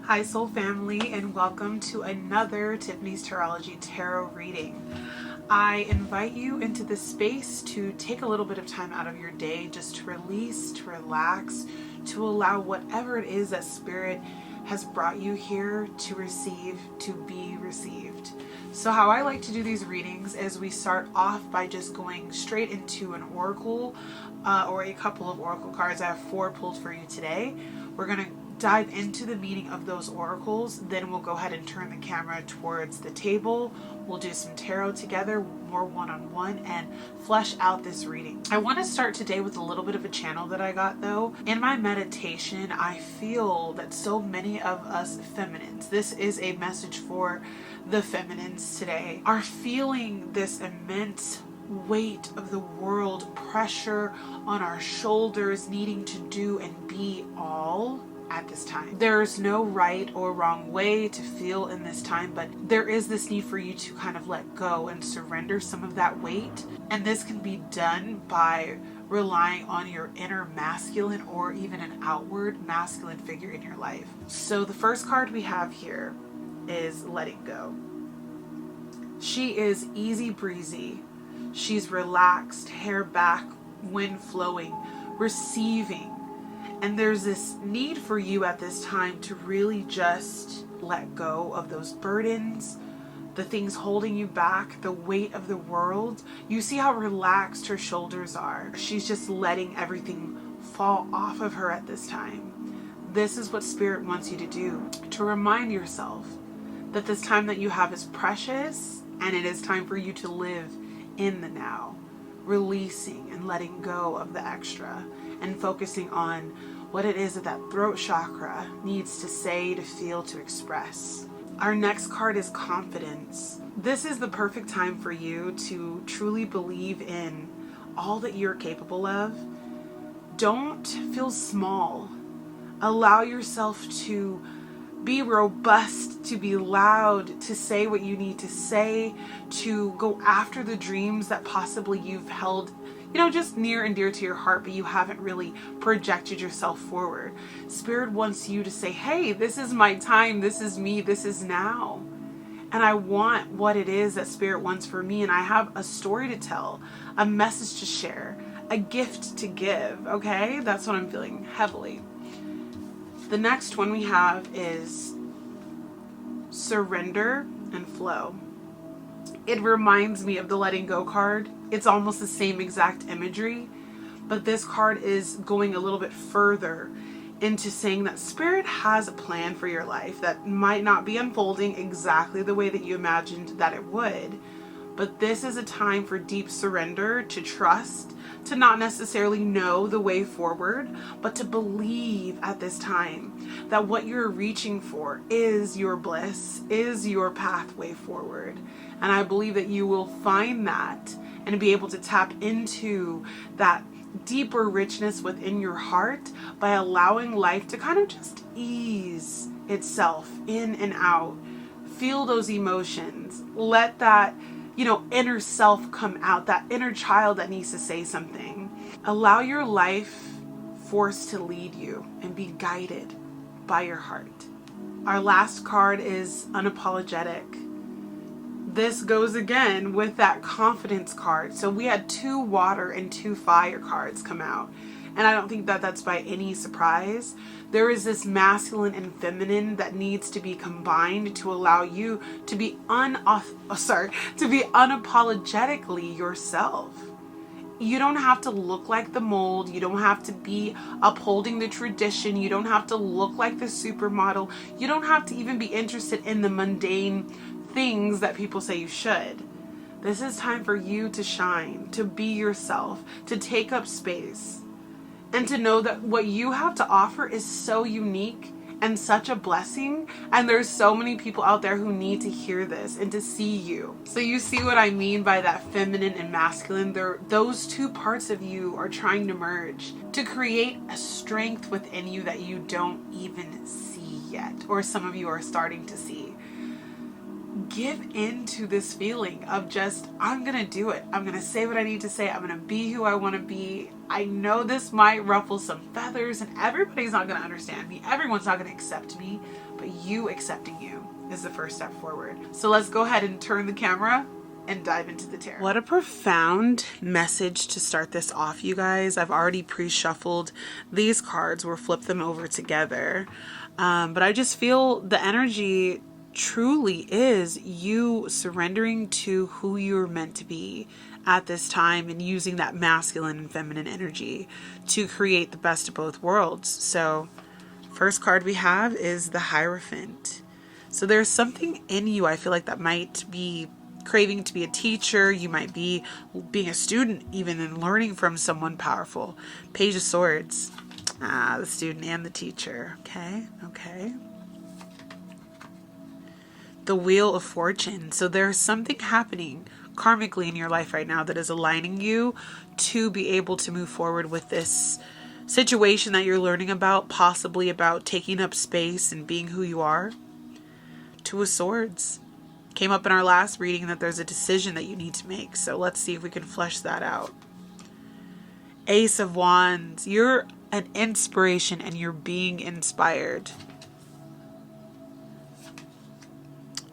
Hi soul family, and welcome to another Tiffany's Tarology Tarot reading. I invite you into this space to take a little bit of time out of your day just to release, to relax, to allow whatever it is that Spirit has brought you here to receive, to be received. So how I like to do these readings is we start off by just going straight into an oracle or a couple of oracle cards. I have 4 pulled for you today. We're going to dive into the meaning of those oracles, then we'll go ahead and turn the camera towards the table. We'll do some tarot together, more one-on-one, and flesh out this reading. I want to start today with a little bit of a channel that I got though. In my meditation, I feel that so many of us feminines, this is a message for the feminines today, are feeling this immense weight of the world, pressure on our shoulders, needing to do and be all at this time. There's no right or wrong way to feel in this time, but there is this need for you to kind of let go and surrender some of that weight. And this can be done by relying on your inner masculine or even an outward masculine figure in your life. So the first card we have here is letting go. She is easy breezy. She's relaxed, hair back, wind flowing, receiving. And there's this need for you at this time to really just let go of those burdens, the things holding you back, the weight of the world. You see how relaxed her shoulders are. She's just letting everything fall off of her at this time. This is what Spirit wants you to do, to remind yourself that this time that you have is precious, and it is time for you to live in the now, releasing and letting go of the extra and focusing on what it is that that throat chakra needs to say, to feel, to express. Our next card is confidence. This is the perfect time for you to truly believe in all that you're capable of. Don't feel small. Allow yourself to be robust, to be loud, to say what you need to say, to go after the dreams that possibly you've held, just near and dear to your heart, but you haven't really projected yourself forward. Spirit wants you to say, hey, this is my time, this is me, this is now. And I want what it is that Spirit wants for me, and I have a story to tell, a message to share, a gift to give, okay? That's what I'm feeling heavily. The next one we have is surrender and flow. It reminds me of the letting go card. It's almost the same exact imagery, but this card is going a little bit further into saying that Spirit has a plan for your life that might not be unfolding exactly the way that you imagined that it would. But this is a time for deep surrender, to trust, to not necessarily know the way forward, but to believe at this time that what you're reaching for is your bliss, is your pathway forward. And I believe that you will find that and be able to tap into that deeper richness within your heart by allowing life to kind of just ease itself in and out. Feel those emotions. Let that inner self come out, that inner child that needs to say something. Allow your life force to lead you and be guided by your heart. Our last card is unapologetic. This goes again with that confidence card. So we had 2 water and 2 fire cards come out. And I don't think that that's by any surprise. There is this masculine and feminine that needs to be combined to allow you to be unapologetically yourself. You don't have to look like the mold. You don't have to be upholding the tradition. You don't have to look like the supermodel. You don't have to even be interested in the mundane things that people say you should. This is time for you to shine, to be yourself, to take up space. And to know that what you have to offer is so unique and such a blessing. And there's so many people out there who need to hear this and to see you. So you see what I mean by that feminine and masculine? Those 2 parts of you are trying to merge to create a strength within you that you don't even see yet. Or some of you are starting to see. give into this feeling of just, I'm going to do it. I'm going to say what I need to say. I'm going to be who I want to be. I know this might ruffle some feathers and everybody's not going to understand me. Everyone's not going to accept me, but you accepting you is the first step forward. So let's go ahead and turn the camera and dive into the tarot. What a profound message to start this off, you guys. I've already pre-shuffled these cards. We'll flip them over together. But I just feel the energy truly is you surrendering to who you're meant to be at this time and using that masculine and feminine energy to create the best of both worlds. So first card we have is the Hierophant. So there's something in you, I feel like, that might be craving to be a teacher. You might be being a student even and learning from someone powerful. Page of Swords. The student and the teacher. Okay. The Wheel of Fortune. So there's something happening karmically in your life right now that is aligning you to be able to move forward with this situation that you're learning about, possibly about taking up space and being who you are. Two of Swords. Came up in our last reading that there's a decision that you need to make. So let's see if we can flesh that out. Ace of Wands. You're an inspiration and you're being inspired.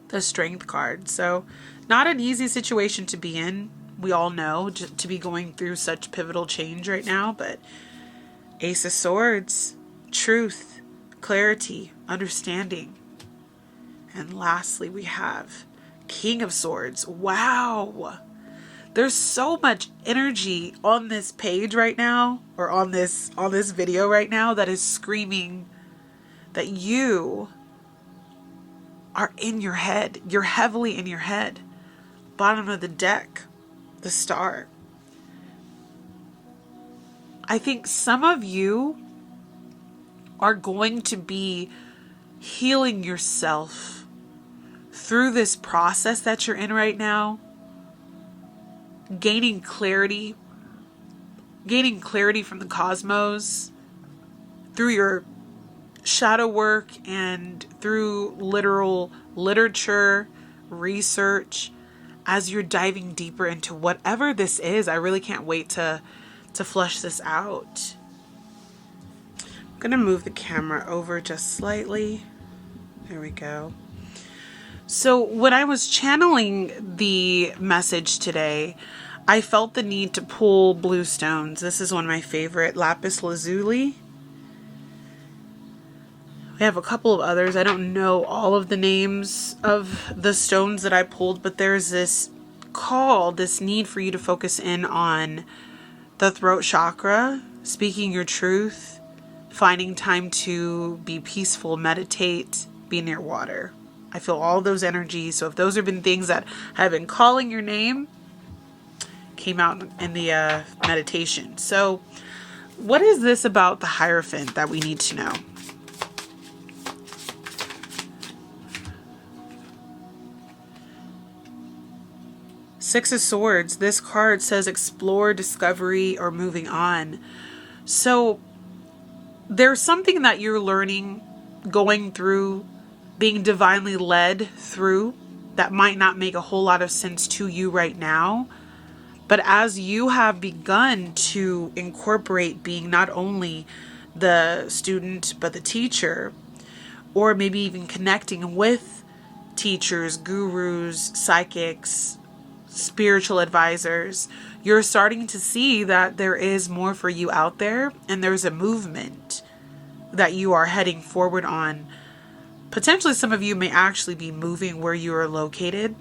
The Strength card. So not an easy situation to be in. We all know to be going through such pivotal change right now, but Ace of Swords, truth, clarity, understanding. And lastly, we have King of Swords. Wow. There's so much energy on this page right now, or on this video right now, that is screaming that you are in your head. You're heavily in your head. Bottom of the deck, the Star. I think some of you are going to be healing yourself through this process that you're in right now, gaining clarity from the cosmos through your shadow work and through literal literature, research, as you're diving deeper into whatever this is. I really can't wait to flesh this out. I'm going to move the camera over just slightly. There we go. So when I was channeling the message today, I felt the need to pull blue stones. This is one of my favorite, lapis lazuli. We have a couple of others. I don't know all of the names of the stones that I pulled, but there's this call, this need for you to focus in on the throat chakra, speaking your truth, finding time to be peaceful, meditate, be near water. I feel all those energies. So if those have been things that have been calling your name, came out in the meditation. So what is this about the Hierophant that we need to know? Six of Swords. This card says explore, discovery, or moving on. So there's something that you're learning, going through, being divinely led through, that might not make a whole lot of sense to you right now. But as you have begun to incorporate being not only the student, but the teacher, or maybe even connecting with teachers, gurus, psychics, spiritual advisors, you're starting to see that there is more for you out there, and there's a movement that you are heading forward on. Potentially some of you may actually be moving where you are located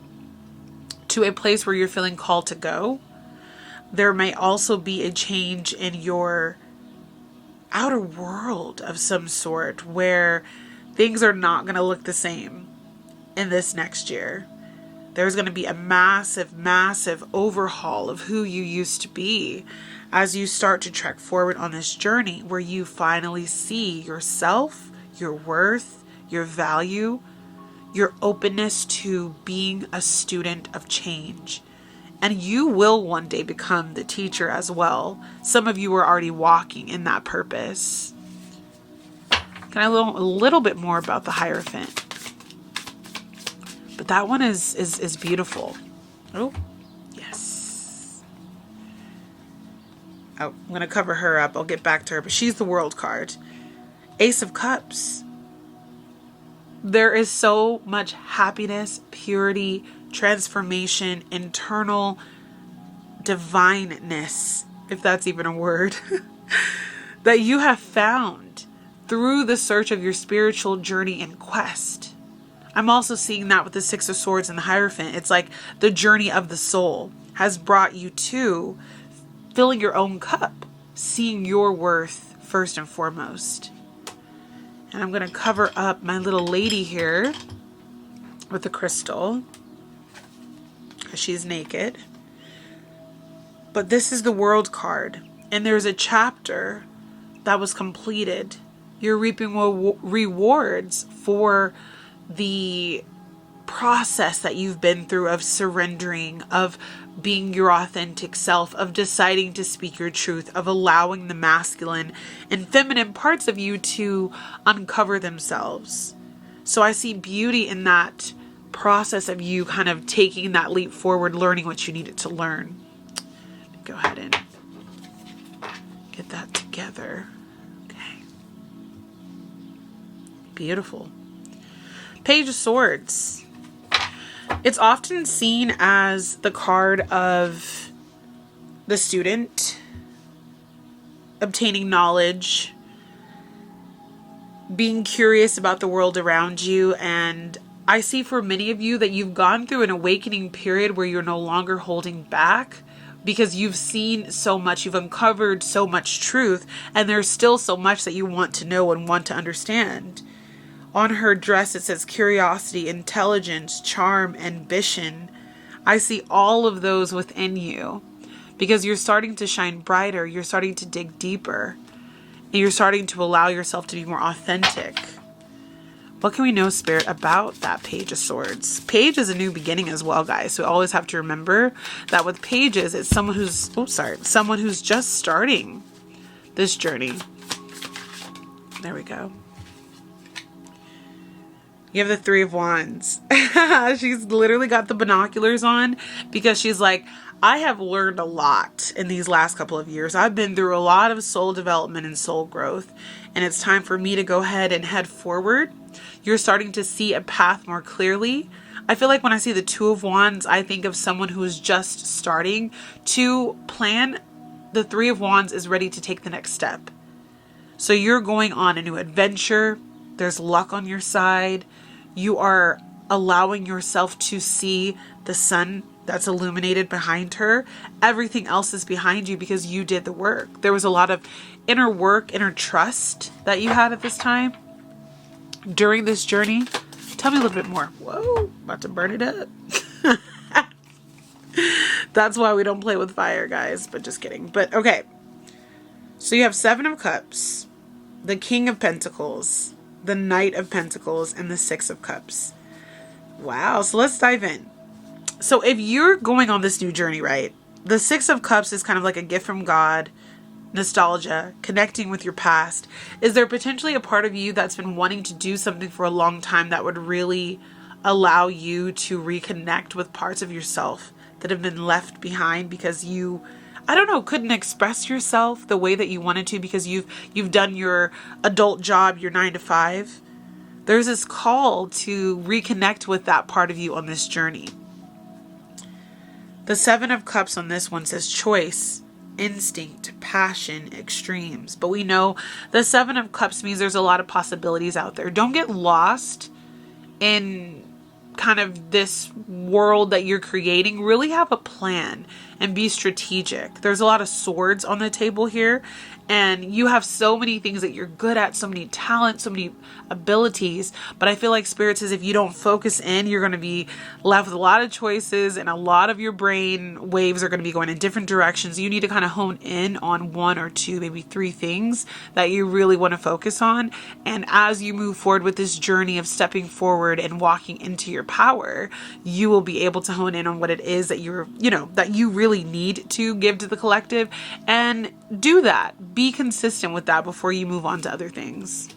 to a place where you're feeling called to go. There may also be a change in your outer world of some sort where things are not going to look the same in this next year. There's going to be a massive, massive overhaul of who you used to be as you start to trek forward on this journey where you finally see yourself, your worth, your value, your openness to being a student of change. And you will one day become the teacher as well. Some of you are already walking in that purpose. Can I learn a little bit more about the Hierophant? But that one is beautiful. Oh, yes. Oh, I'm going to cover her up. I'll get back to her, but she's the World card. Ace of Cups. There is so much happiness, purity, transformation, internal divineness, if that's even a word, that you have found through the search of your spiritual journey and quest. I'm also seeing that with the Six of Swords and the Hierophant. It's like the journey of the soul has brought you to filling your own cup, seeing your worth first and foremost. And I'm going to cover up my little lady here with the crystal, because she's naked. But this is the World card, and there's a chapter that was completed. You're reaping rewards for the process that you've been through of surrendering, of being your authentic self, of deciding to speak your truth, of allowing the masculine and feminine parts of you to uncover themselves. So I see beauty in that process of you kind of taking that leap forward, learning what you needed to learn. Go ahead and get that together. Okay. Beautiful. Page of Swords. It's often seen as the card of the student obtaining knowledge, being curious about the world around you. And I see for many of you that you've gone through an awakening period where you're no longer holding back, because you've seen so much, you've uncovered so much truth, and there's still so much that you want to know and want to understand. On her dress, it says curiosity, intelligence, charm, ambition. I see all of those within you, because you're starting to shine brighter. You're starting to dig deeper, and you're starting to allow yourself to be more authentic. What can we know, Spirit, about that Page of Swords? Page is a new beginning as well, guys. So we always have to remember that with pages, it's someone who's, someone who's just starting this journey. There we go. You have the Three of Wands. She's literally got the binoculars on, because she's like, I have learned a lot in these last couple of years. I've been through a lot of soul development and soul growth, and it's time for me to go ahead and head forward. You're starting to see a path more clearly. I feel like when I see the Two of Wands, I think of someone who is just starting to plan. The Three of Wands is ready to take the next step. So you're going on a new adventure. There's luck on your side. You are allowing yourself to see the sun that's illuminated behind her. Everything else is behind you because you did the work. There was a lot of inner work, inner trust that you had at this time during this journey. Tell me a little bit more. Whoa, about to burn it up. That's why we don't play with fire, guys, but just kidding. But okay, so you have Seven of Cups, the King of Pentacles, the Knight of Pentacles, and the Six of Cups. Wow, so let's dive in. So if you're going on this new journey, right, the Six of Cups is kind of like a gift from God, nostalgia, connecting with your past. Is there potentially a part of you that's been wanting to do something for a long time that would really allow you to reconnect with parts of yourself that have been left behind because you, I don't know, couldn't express yourself the way that you wanted to because you've done your adult job, your 9 to 5? There's this call to reconnect with that part of you on this journey. The Seven of Cups on this one says choice, instinct, passion, extremes. But we know the Seven of Cups means there's a lot of possibilities out there. Don't get lost in kind of this world that you're creating. Really have a plan and be strategic. There's a lot of swords on the table here, and you have so many things that you're good at, so many talents, so many abilities. But I feel like Spirit says if you don't focus in, you're going to be left with a lot of choices, and a lot of your brain waves are going to be going in different directions. You need to kind of hone in on 1 or 2, maybe 3 things that you really want to focus on. And as you move forward with this journey of stepping forward and walking into your power, you will be able to hone in on what it is that you're, that you really need to give to the collective, and do that. Be consistent with that before you move on to other things.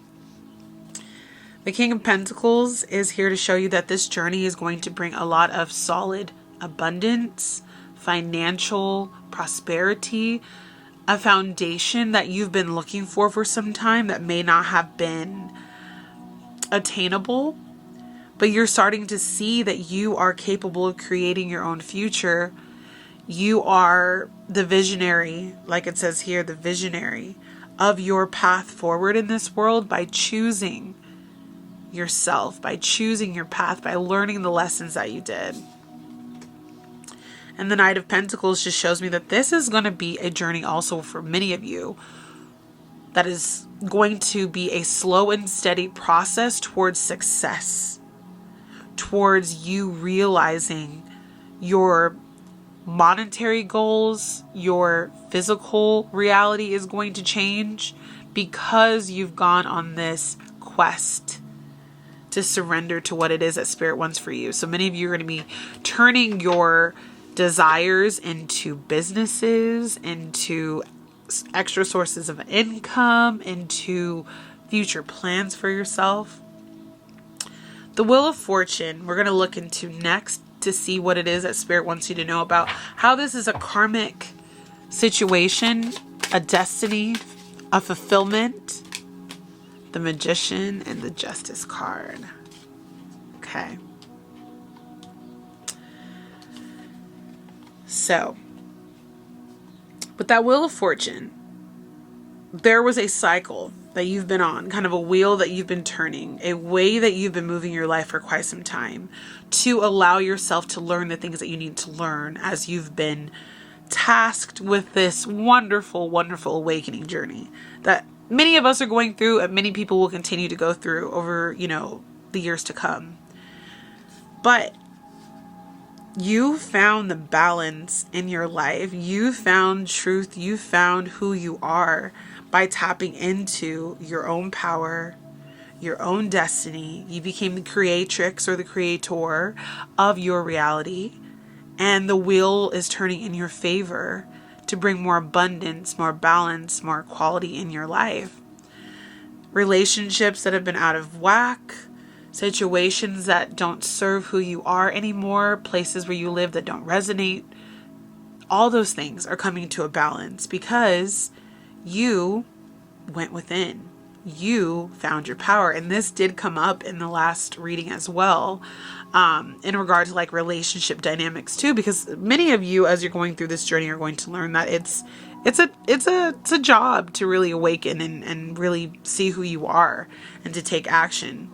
The King of Pentacles is here to show you that this journey is going to bring a lot of solid abundance, financial prosperity, a foundation that you've been looking for some time that may not have been attainable, but you're starting to see that you are capable of creating your own future. You are the visionary, like it says here, the visionary of your path forward in this world by choosing yourself, by choosing your path, by learning the lessons that you did. And the Knight of Pentacles just shows me that this is going to be a journey also for many of you that is going to be a slow and steady process towards success, towards you realizing your monetary goals, your physical reality is going to change because you've gone on this quest to surrender to what it is that Spirit wants for you. So many of you are going to be turning your desires into businesses, into extra sources of income, into future plans for yourself. The Wheel of Fortune, we're going to look into next to see what it is that Spirit wants you to know about how this is a karmic situation, a destiny, a fulfillment. The Magician and the Justice card. Okay. So, with that Wheel of Fortune, there was a cycle that you've been on, kind of a wheel that you've been turning, a way that you've been moving your life for quite some time to allow yourself to learn the things that you need to learn as you've been tasked with this wonderful, wonderful awakening journey that many of us are going through and many people will continue to go through over, the years to come. But you found the balance in your life. You found truth. You found who you are by tapping into your own power, your own destiny. You became the creatrix or the creator of your reality. And the wheel is turning in your favor to bring more abundance, more balance, more quality in your life. Relationships that have been out of whack, situations that don't serve who you are anymore, places where you live that don't resonate, all those things are coming to a balance because you went within. You found your power. And this did come up in the last reading as well, in regard to like relationship dynamics too, because many of you, as you're going through this journey, are going to learn that it's a job to really awaken and really see who you are and to take action.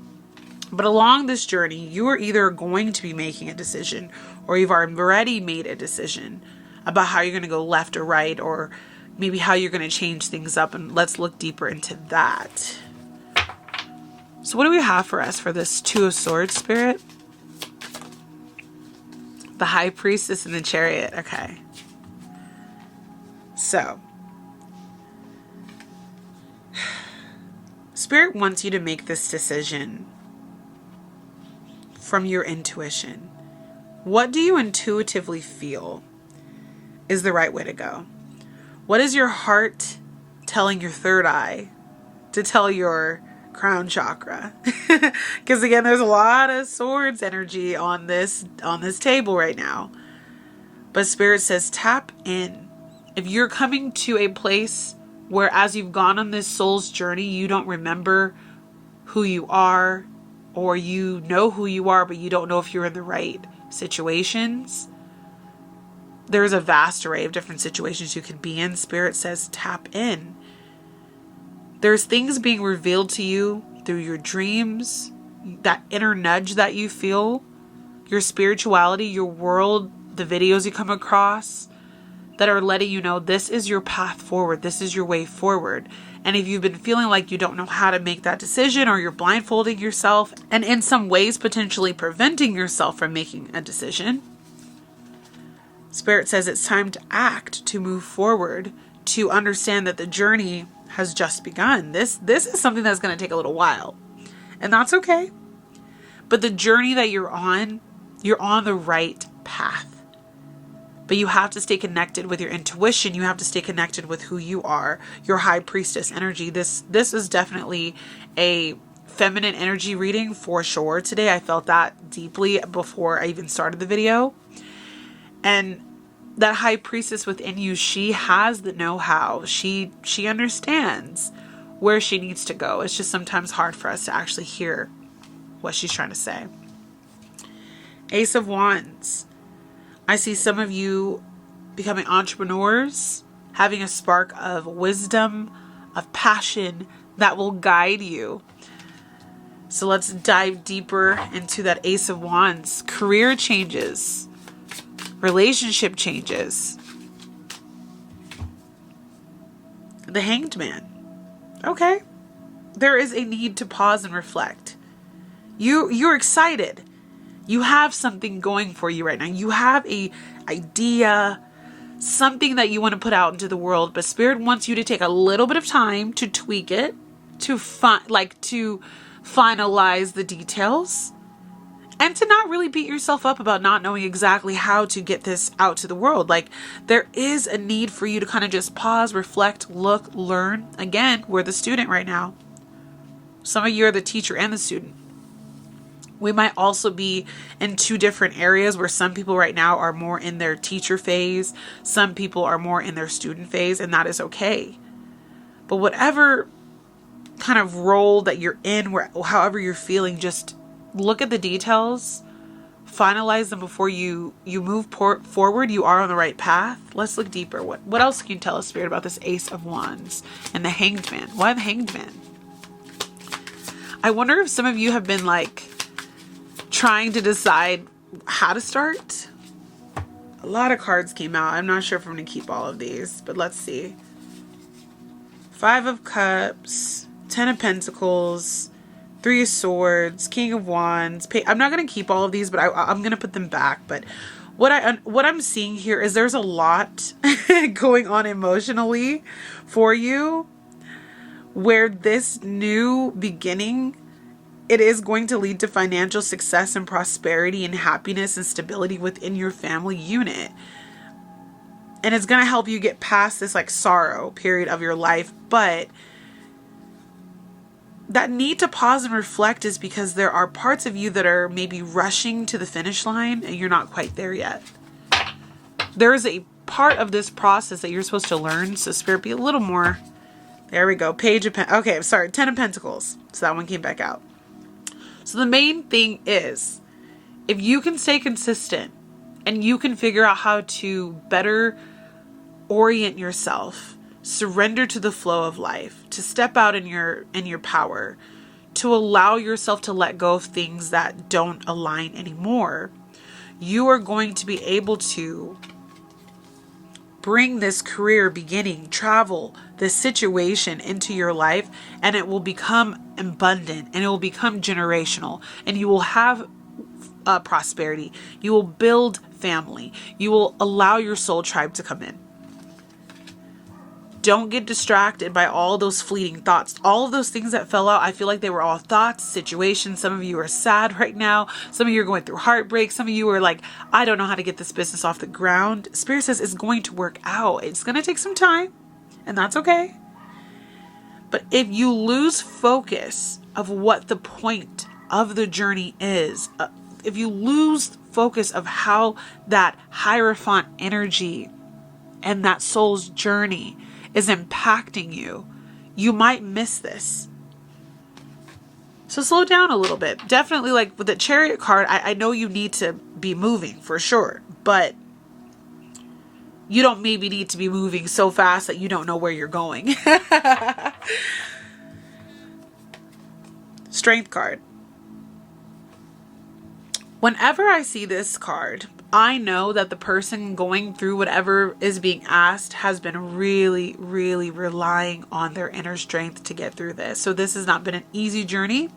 But along this journey, you are either going to be making a decision or you've already made a decision about how you're going to go left or right, or maybe how you're going to change things up. And let's look deeper into that. So what do we have for us for this Two of Swords, Spirit? The High Priestess and the Chariot. Okay. So, Spirit wants you to make this decision from your intuition. What do you intuitively feel is the right way to go? What is your heart telling your third eye to tell your crown chakra? Because again, there's a lot of swords energy on this table right now. But Spirit says tap in. If you're coming to a place where as you've gone on this soul's journey, you don't remember who you are, or you know who you are, but you don't know if you're in the right situations. There's a vast array of different situations you could be in. Spirit says tap in. There's things being revealed to you through your dreams, that inner nudge that you feel, your spirituality, your world, the videos you come across that are letting you know this is your path forward. This is your way forward. And if you've been feeling like you don't know how to make that decision, or you're blindfolding yourself and in some ways potentially preventing yourself from making a decision, Spirit says it's time to act, to move forward, to understand that the journey has just begun. This is something that's going to take a little while, and that's okay. But the journey that you're on the right path. But you have to stay connected with your intuition. You have to stay connected with who you are, your High Priestess energy. This is definitely a feminine energy reading for sure today. I felt that deeply before I even started the video. And that high priestess within you, she has the know-how. She understands where she needs to go. It's just sometimes hard for us to actually hear what she's trying to say. Ace of Wands. I see some of you becoming entrepreneurs, having a spark of wisdom, of passion that will guide you. So let's dive deeper into that Ace of Wands. Career changes, relationship changes. The Hanged Man. Okay. There is a need to pause and reflect. You're excited. You have something going for you right now. You have a idea, something that you want to put out into the world, but Spirit wants you to take a little bit of time to tweak it, to finalize the details, and to not really beat yourself up about not knowing exactly how to get this out to the world. Like, there is a need for you to kind of just pause, reflect, look, learn. Again, we're the student right now. Some of you are the teacher and the student. We might also be in two different areas where some people right now are more in their teacher phase. Some people are more in their student phase, and that is okay. But whatever kind of role that you're in, however you're feeling, just look at the details, finalize them before you move forward. You are on the right path. Let's look deeper. What else can you tell us, Spirit, about this Ace of Wands and the Hanged Man? Why the Hanged Man? I wonder if some of you have been like trying to decide how to start. A lot of cards came out. I'm not sure if I'm going to keep all of these, but let's see. 5 of Cups, 10 of Pentacles, 3 of Swords, King of Wands. I'm not going to keep all of these, but I'm going to put them back. But what I'm seeing here is there's a lot going on emotionally for you, where this new beginning, it is going to lead to financial success and prosperity and happiness and stability within your family unit. And it's going to help you get past this like sorrow period of your life. But that need to pause and reflect is because there are parts of you that are maybe rushing to the finish line and you're not quite there yet. There is a part of this process that you're supposed to learn. So Spirit, be a little more. There we go. Page of okay, sorry, 10 of Pentacles. So that one came back out. So the main thing is, if you can stay consistent and you can figure out how to better orient yourself, surrender to the flow of life, to step out in your power, to allow yourself to let go of things that don't align anymore, you are going to be able to bring this career beginning, travel, this situation into your life, and it will become abundant and it will become generational, and you will have prosperity. You will build family. You will allow your soul tribe to come in. Don't get distracted by all those fleeting thoughts. All of those things that fell out, I feel like they were all thoughts, situations. Some of you are sad right now. Some of you are going through heartbreak. Some of you are like, I don't know how to get this business off the ground. Spirit says it's going to work out. It's going to take some time, and that's okay. But if you lose focus of what the point of the journey is, if you lose focus of how that Hierophant energy and that soul's journey is impacting you, you might miss this. So slow down a little bit. Definitely, like with the Chariot card, I know you need to be moving for sure, but you don't maybe need to be moving so fast that you don't know where you're going. Strength card. Whenever I see this card, I know that the person going through whatever is being asked has been really, really relying on their inner strength to get through this. So this has not been an easy journey.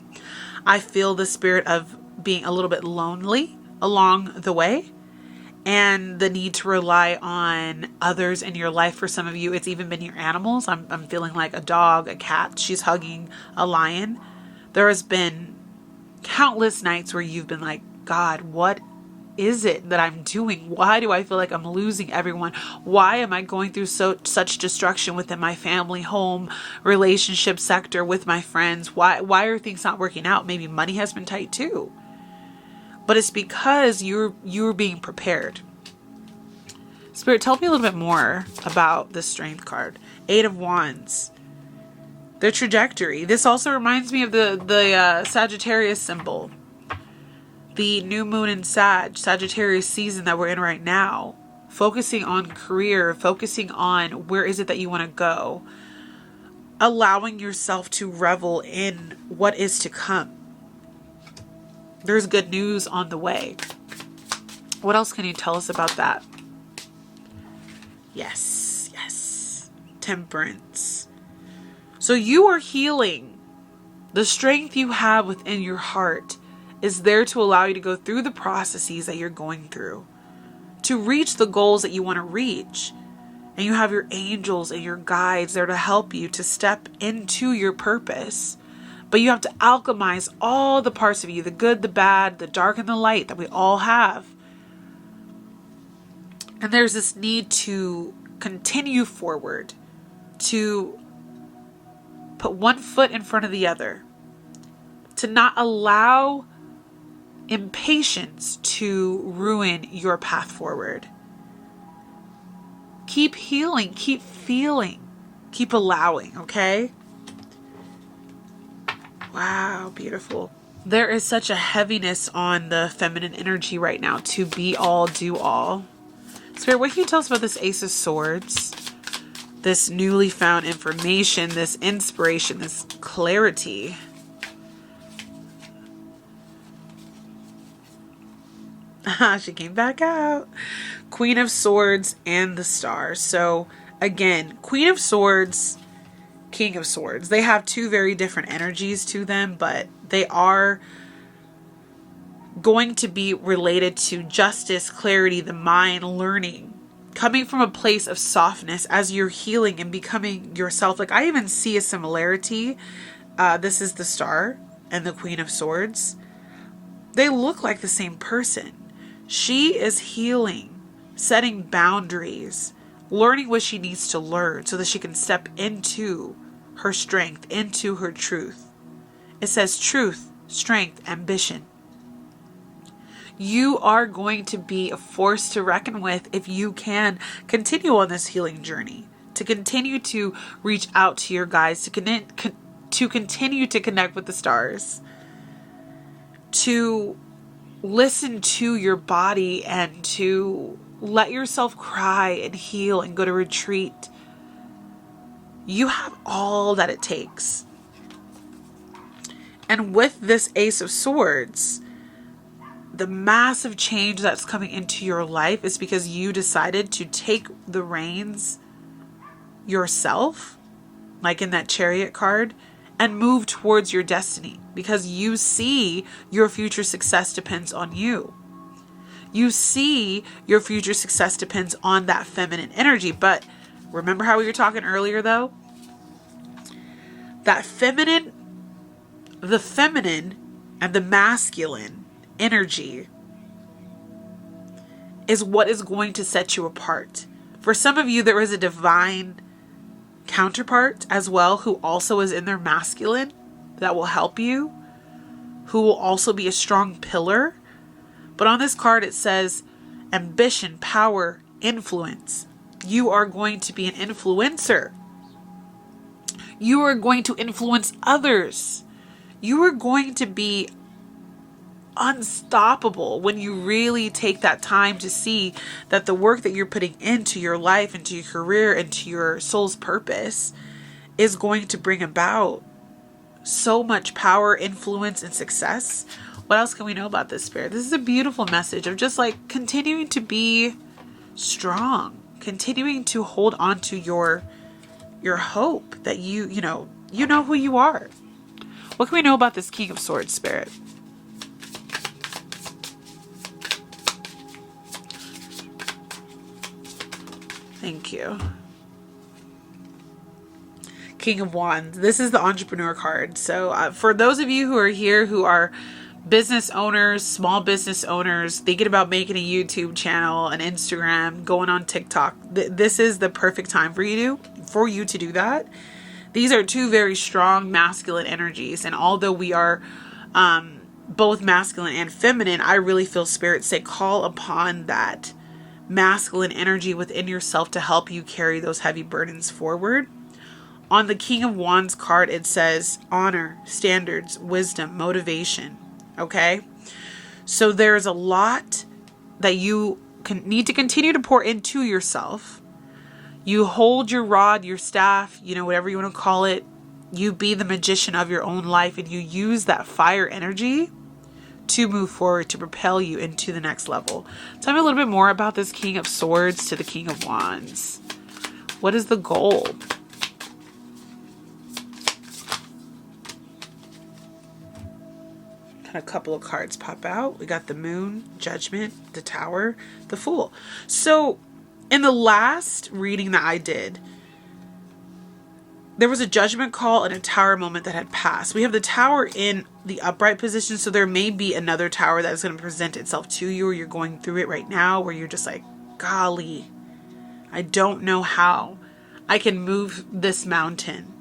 I feel the spirit of being a little bit lonely along the way, and the need to rely on others in your life. For some of you, it's even been your animals. I'm feeling like a dog, a cat. She's hugging a lion. There has been countless nights where you've been like, God, what is it that I'm doing? Why do I feel like I'm losing everyone? Why am I going through such destruction within my family, home, relationship sector, with my friends? Why are things not working out? Maybe money has been tight too. But it's because you're being prepared. Spirit, tell me a little bit more about the Strength card. 8 of Wands. The trajectory. This also reminds me of the Sagittarius symbol. The new moon in Sagittarius season that we're in right now. Focusing on career, focusing on where is it that you want to go. Allowing yourself to revel in what is to come. There's good news on the way. What else can you tell us about that? Yes, yes. Temperance. So you are healing. The strength you have within your heart is there to allow you to go through the processes that you're going through, to reach the goals that you want to reach. And you have your angels and your guides there to help you to step into your purpose. But you have to alchemize all the parts of you, the good, the bad, the dark and the light that we all have. And there's this need to continue forward, to put one foot in front of the other, to not allow impatience to ruin your path forward. Keep healing, keep feeling, keep allowing, okay? Wow, beautiful. There is such a heaviness on the feminine energy right now to be all, do all. Spirit, what can you tell us about this Ace of Swords? This newly found information, this inspiration, this clarity. She came back out. Queen of Swords and the Star. So again, Queen of Swords, King of Swords. They have two very different energies to them, but they are going to be related to justice, clarity, the mind, learning, coming from a place of softness as you're healing and becoming yourself. Like, I even see a similarity. This is the Star and the Queen of Swords. They look like the same person. She is healing, setting boundaries, learning what she needs to learn so that she can step into her strength, into her truth. It says truth, strength, ambition. You are going to be a force to reckon with if you can continue on this healing journey, to continue to reach out to your guides, to continue to connect with the stars, to listen to your body and to let yourself cry and heal and go to retreat. You have all that it takes. And with this Ace of Swords, the massive change that's coming into your life is because you decided to take the reins yourself, like in that Chariot card, and move towards your destiny because you see your future success depends on you. You see your future success depends on that feminine energy. But remember how we were talking earlier though? That feminine, the feminine and the masculine energy is what is going to set you apart. For some of you, there is a divine counterpart as well who also is in their masculine that will help you, who will also be a strong pillar. But on this card it says ambition, power, influence. You are going to be an influencer. You are going to influence others. You are going to be unstoppable when you really take that time to see that the work that you're putting into your life, into your career, into your soul's purpose is going to bring about so much power, influence, and success. What else can we know about this, Spirit? This is a beautiful message of just like continuing to be strong, continuing to hold on to your hope that you know who you are. What can we know about this King of Swords, Spirit? Thank you. King of Wands. This is the entrepreneur card. So for those of you who are here who are business owners, small business owners, thinking about making a YouTube channel, an Instagram, going on TikTok. This is the perfect time for you to do that. These are two very strong masculine energies. And although we are both masculine and feminine, I really feel Spirit say call upon that masculine energy within yourself to help you carry those heavy burdens forward. On the King of Wands card, it says honor, standards, wisdom, motivation. Okay? So there's a lot that you need to continue to pour into yourself. You hold your rod, your staff, whatever you want to call it. You be the magician of your own life, and you use that fire energy to move forward, to propel you into the next level. Tell me a little bit more about this King of Swords to the King of Wands. What is the goal? A couple of cards pop out. We got the Moon, Judgment, the Tower, the Fool. So in the last reading that I did, there was a judgment call and a Tower moment that had passed. We have the Tower in the upright position, so there may be another Tower that is going to present itself to you, or you're going through it right now where you're just like, golly, I don't know how I can move this mountain.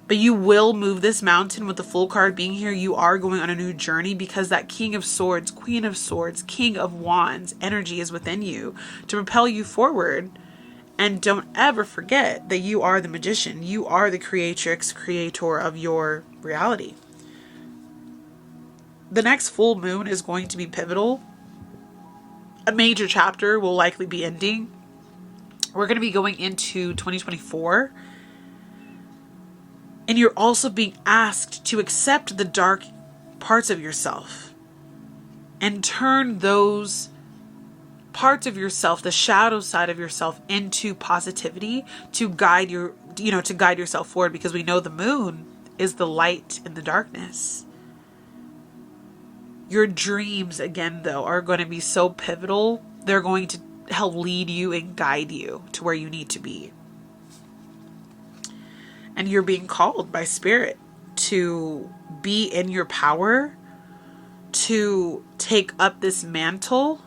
But you will move this mountain with the Fool card being here. You are going on a new journey because that King of Swords, Queen of Swords, King of Wands energy is within you to propel you forward. And don't ever forget that you are the magician. You are the creator of your reality. The next full moon is going to be pivotal. A major chapter will likely be ending. We're going to be going into 2024. And you're also being asked to accept the dark parts of yourself and turn those parts of yourself, the shadow side of yourself, into positivity to guide yourself forward, because we know the moon is the light in the darkness. Your dreams, again, though, are going to be so pivotal. They're going to help lead you and guide you to where you need to be. And you're being called by Spirit to be in your power, to take up this mantle,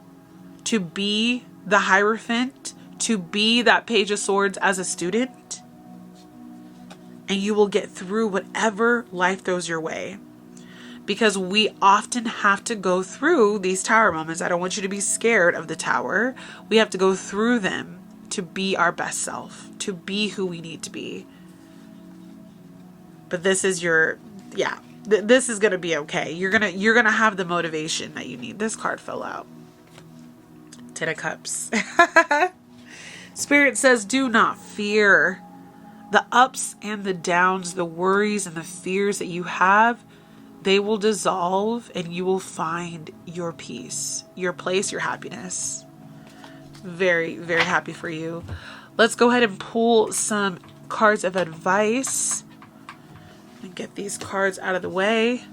to be the Hierophant, to be that Page of Swords as a student. And you will get through whatever life throws your way. Because we often have to go through these Tower moments. I don't want you to be scared of the Tower. We have to go through them to be our best self, to be who we need to be. But this is this is going to be okay. You're going to have the motivation that you need. This card fell out. Ten of Cups. Spirit says, do not fear the ups and the downs, the worries and the fears that you have. They will dissolve and you will find your peace, your place, your happiness. Very, very happy for you. Let's go ahead and pull some cards of advice and get these cards out of the way.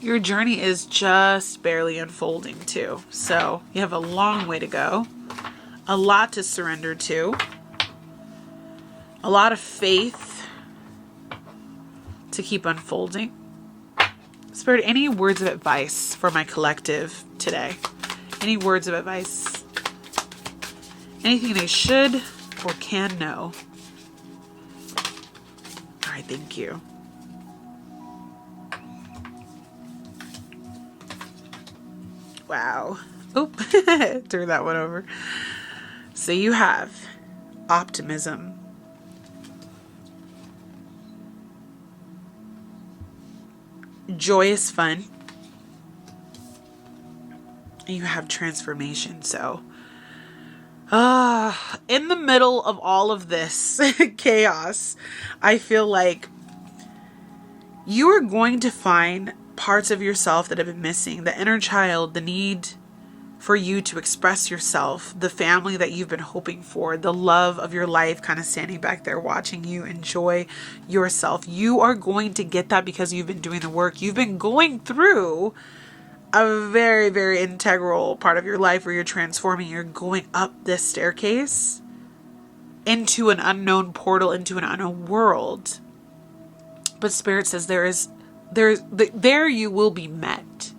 Your journey is just barely unfolding too. So you have a long way to go, a lot to surrender to, a lot of faith to keep unfolding. Spirit, any words of advice for my collective today? Any words of advice? Anything they should or can know? All right, thank you. Wow. Oop, threw that one over. So you have optimism, joyous fun, and you have transformation. So in the middle of all of this chaos, I feel like you are going to find parts of yourself that have been missing. The inner child, the need for you to express yourself, the family that you've been hoping for, the love of your life kind of standing back there watching you enjoy yourself. You are going to get that because you've been doing the work. You've been going through a very, very integral part of your life where you're transforming. You're going up this staircase into an unknown portal, into an unknown world. But Spirit says there is there you will be met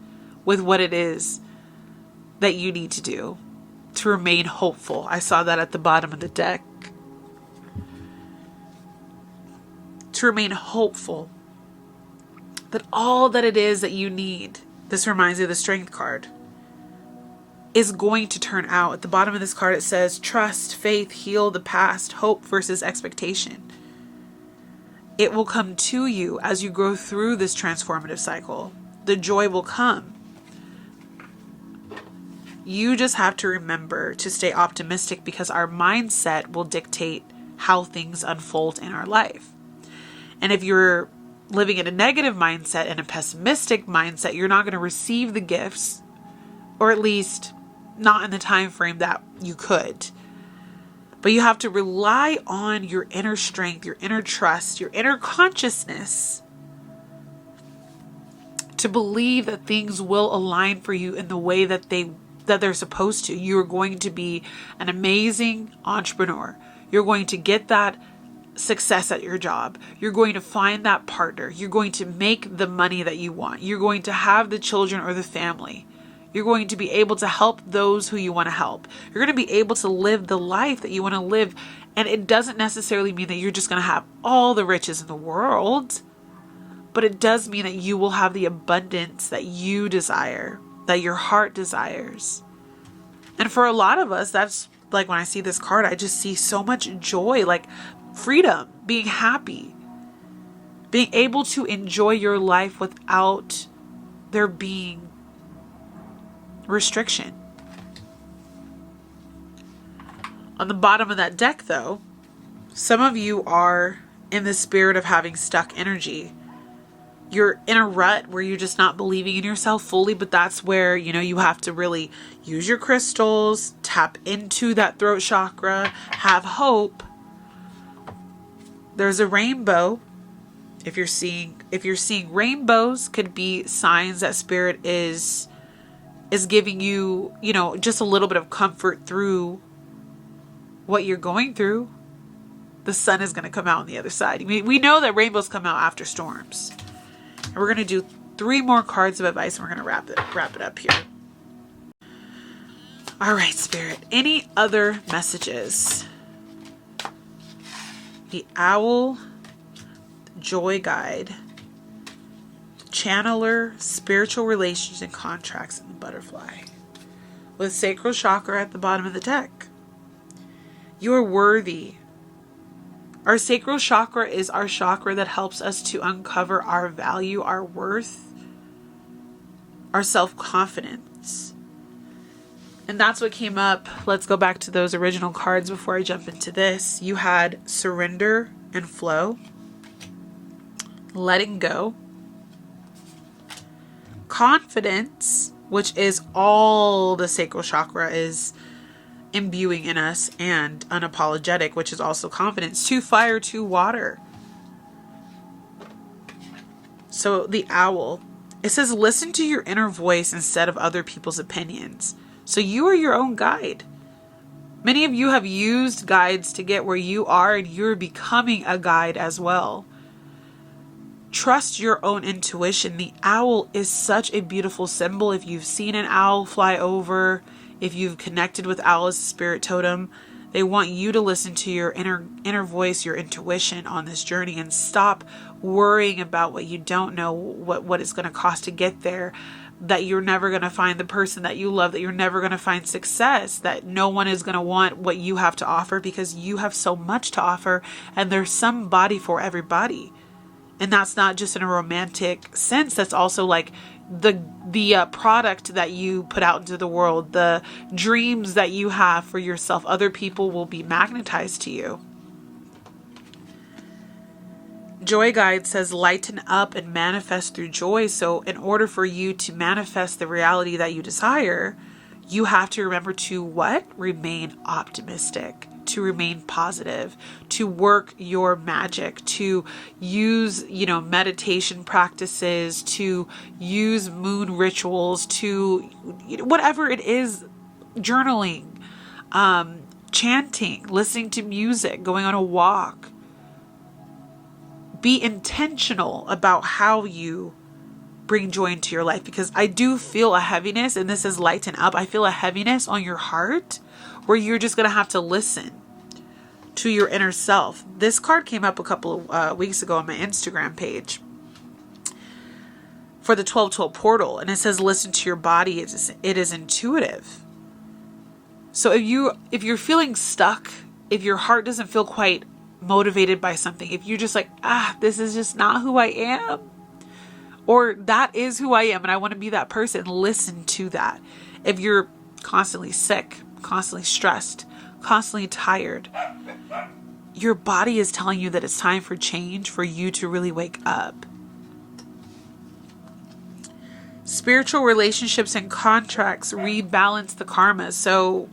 with what it is that you need to do to remain hopeful. I saw that at the bottom of the deck. To remain hopeful that all that it is that you need, this reminds me of the Strength card, is going to turn out. At the bottom of this card, it says, trust, faith, heal the past, hope versus expectation. It will come to you as you go through this transformative cycle. The joy will come. You just have to remember to stay optimistic, because our mindset will dictate how things unfold in our life. And if you're living in a negative mindset and a pessimistic mindset, you're not going to receive the gifts, or at least not in the time frame that you could. But you have to rely on your inner strength, your inner trust, your inner consciousness to believe that things will align for you in the way that they're supposed to. You are going to be an amazing entrepreneur. You're going to get that success at your job. You're going to find that partner. You're going to make the money that you want. You're going to have the children or the family. You're going to be able to help those who you want to help. You're going to be able to live the life that you want to live. And it doesn't necessarily mean that you're just going to have all the riches in the world, but it does mean that you will have the abundance that you desire, that your heart desires. And for a lot of us, that's like, when I see this card, I just see so much joy, like freedom, being happy, being able to enjoy your life without there being restriction. On the bottom of that deck, though, some of you are in the spirit of having stuck energy. You're in a rut where you're just not believing in yourself fully, but that's where, you have to really use your crystals, tap into that throat chakra, have hope. There's a rainbow. If you're seeing rainbows, could be signs that spirit is giving you, just a little bit of comfort through what you're going through. The sun is going to come out on the other side. We know that rainbows come out after storms. And we're going to do 3 more cards of advice, and we're going to wrap it up here. All right, Spirit. Any other messages? The Owl, Joy Guide, Channeler, Spiritual Relations and Contracts, and the Butterfly. With Sacral Chakra at the bottom of the deck. You are worthy. Our sacral chakra is our chakra that helps us to uncover our value, our worth, our self-confidence. And that's what came up. Let's go back to those original cards before I jump into this. You had surrender and flow, letting go, confidence, which is all the sacral chakra is imbuing in us, and unapologetic, which is also confidence. 2 fire, 2 water. So the Owl, it says listen to your inner voice instead of other people's opinions. So you are your own guide. Many of you have used guides to get where you are, and you're becoming a guide as well. Trust your own intuition. The owl is such a beautiful symbol. If you've seen an owl fly over, if you've connected with owl as a spirit totem, they want you to listen to your inner voice, your intuition on this journey, and stop worrying about what you don't know, what it's going to cost to get there, that you're never going to find the person that you love, that you're never going to find success, that no one is going to want what you have to offer because you have so much to offer, and there's somebody for everybody. And that's not just in a romantic sense. That's also like the product that you put out into the world, the dreams that you have for yourself. Other people will be magnetized to you. Joy Guide says lighten up and manifest through joy. So in order for you to manifest the reality that you desire, you have to remember to what? Remain optimistic, to remain positive, to work your magic, to use, meditation practices, to use moon rituals, to whatever it is, journaling, chanting, listening to music, going on a walk. Be intentional about how you bring joy into your life, because I do feel a heaviness, and this is lighten up. I feel a heaviness on your heart where you're just going to have to listen to your inner self. This card came up a couple of weeks ago on my Instagram page for the 12-12 portal, and it says listen to your body. It is intuitive. So if you're feeling stuck, if your heart doesn't feel quite motivated by something, if you're just like, this is just not who I am, or that is who I am and I want to be that person, listen to that. If you're constantly sick, constantly stressed, constantly tired, your body is telling you that it's time for change, for you to really wake up. Spiritual relationships and contracts rebalance the karma. So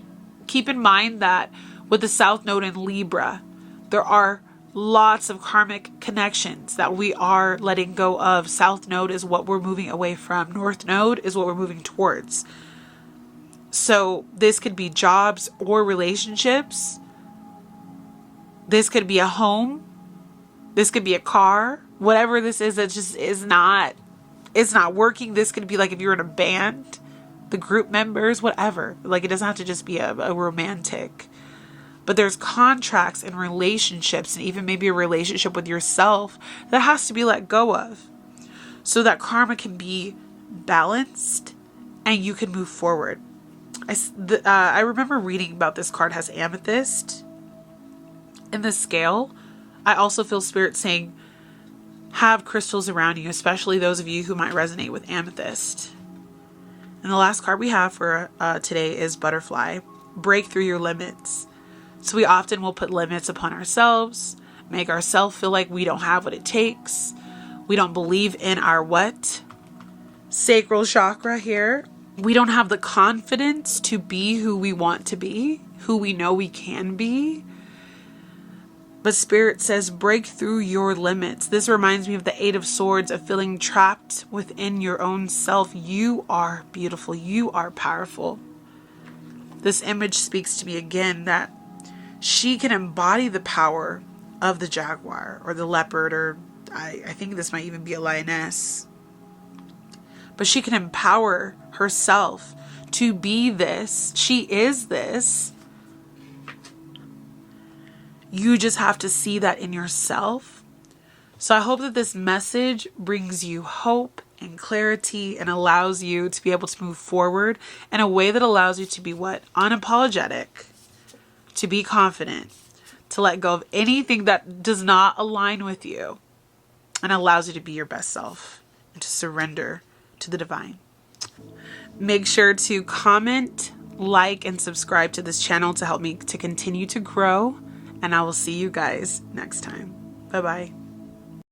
keep in mind that with the South Node in Libra, there are lots of karmic connections that we are letting go of. South Node is what we're moving away from. North Node is what we're moving towards. So this could be jobs or relationships. This could be a home. This could be a car. Whatever this is, that just is not, it's not working. This could be like if you're in a band, the group members, whatever. Like it doesn't have to just be a romantic. But there's contracts and relationships, and even maybe a relationship with yourself that has to be let go of so that karma can be balanced and you can move forward. I remember reading about this card has amethyst in the scale. I also feel spirit saying have crystals around you, especially those of you who might resonate with amethyst. And the last card we have for today is butterfly. Break through your limits. So we often will put limits upon ourselves, make ourselves feel like we don't have what it takes. We don't believe in our what? Sacral chakra here. We don't have the confidence to be who we want to be, who we know we can be. But Spirit says break through your limits. This reminds me of the Eight of Swords, of feeling trapped within your own self. You are beautiful. You are powerful. This image speaks to me again that she can embody the power of the jaguar or the leopard, or I think this might even be a lioness. But she can empower herself to be this. She is this. You just have to see that in yourself. So I hope that this message brings you hope and clarity and allows you to be able to move forward in a way that allows you to be what? Unapologetic. To be confident, to let go of anything that does not align with you, and allows you to be your best self and to surrender to the divine. Make sure to comment, like, and subscribe to this channel to help me to continue to grow, and I will see you guys next time. Bye-bye.